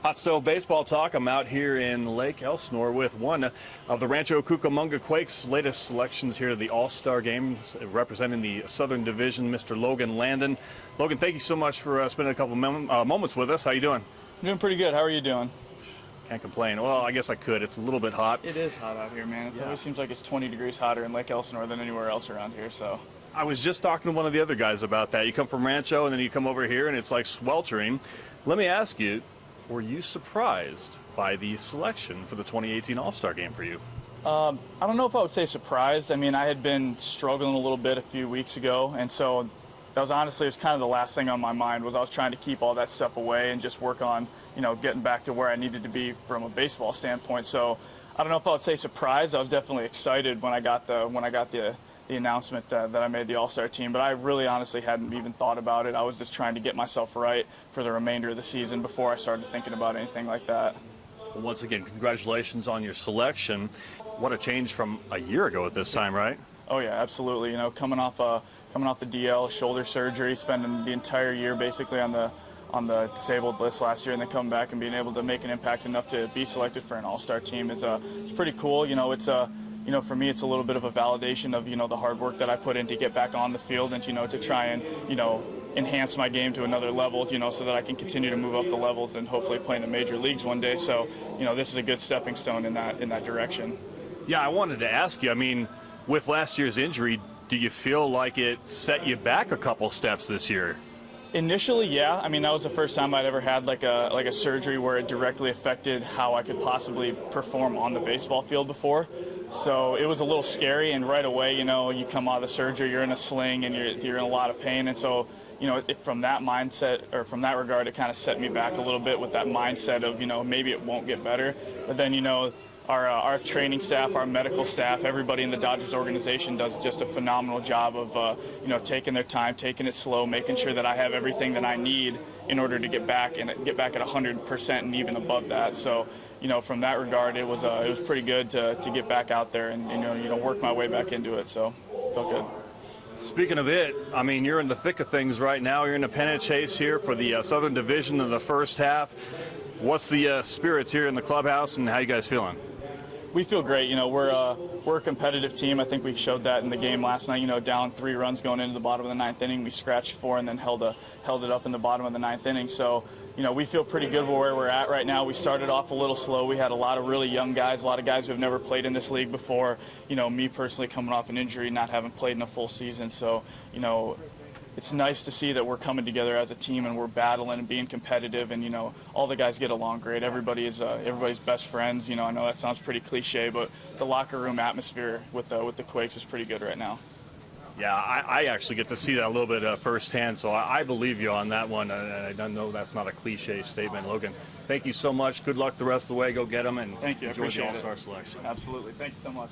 Hot Stove Baseball Talk. I'm out here in Lake Elsinore with one of the Rancho Cucamonga Quakes' latest selections here to the All-Star Game, representing the Southern Division, Mr. Logan Landon. Logan, thank you so much for spending a couple moments with us. How you doing? I'm doing pretty good. How are you doing? Can't complain. Well, I guess I could. It's a little bit hot. It is hot out here, man. It always seems like it's 20 degrees hotter in Lake Elsinore than anywhere else around here. So I was just talking to one of the other guys about that. You come from Rancho and then you come over here and it's like sweltering. Let me ask you, were you surprised by the selection for the 2018 All-Star Game for you? I don't know if I would say surprised. I mean, I had been struggling a little bit a few weeks ago, and so that was honestly, it was kind of the last thing on my mind. Was I was trying to keep all that stuff away and just work on, getting back to where I needed to be from a baseball standpoint. So I don't know if I would say surprised. I was definitely excited when I got the announcement that I made the All-Star team, but I really honestly hadn't even thought about it. I was just trying to get myself right for the remainder of the season before I started thinking about anything like that. Well, once again, congratulations on your selection. What a change from a year ago at this time, right? Oh yeah, absolutely. Coming off the DL, shoulder surgery, spending the entire year basically on the disabled list last year, and then coming back and being able to make an impact enough to be selected for an All-Star team is it's pretty cool. For me, it's a little bit of a validation of, the hard work that I put in to get back on the field and, to try and, enhance my game to another level, so that I can continue to move up the levels and hopefully play in the major leagues one day. So, this is a good stepping stone in that direction. Yeah, I wanted to ask you, I mean, with last year's injury, do you feel like it set you back a couple steps this year? Initially, yeah. I mean, that was the first time I'd ever had like a surgery where it directly affected how I could possibly perform on the baseball field before. So it was a little scary, and right away, you come out of the surgery, you're in a sling, and you're in a lot of pain, and so, from that mindset, or from that regard, it kind of set me back a little bit with that mindset of, maybe it won't get better. But then, our training staff, our medical staff, everybody in the Dodgers organization does just a phenomenal job of, taking their time, taking it slow, making sure that I have everything that I need in order to get back at 100% and even above that. So, from that regard, it was pretty good to get back out there and work my way back into it. So, felt good. Speaking of it, I mean, you're in the thick of things right now. You're in the pennant chase here for the Southern Division in the first half. What's the spirits here in the clubhouse, and how you guys feeling? We feel great. We're a competitive team. I think we showed that in the game last night. Down 3 runs going into the bottom of the 9th inning. We scratched 4 and then held it up in the bottom of the 9th inning. So, we feel pretty good where we're at right now. We started off a little slow. We had a lot of really young guys, a lot of guys who have never played in this league before. Me personally coming off an injury, not having played in a full season. So, it's nice to see that we're coming together as a team and we're battling and being competitive, and all the guys get along great. Everybody's best friends. I know that sounds pretty cliche, but the locker room atmosphere with the Quakes is pretty good right now. Yeah, I actually get to see that a little bit firsthand, so I believe you on that one. And I know that's not a cliche statement. Logan, thank you so much. Good luck the rest of the way. Go get them, and thank you. Enjoy the All-Star selection. Absolutely. Thank you so much.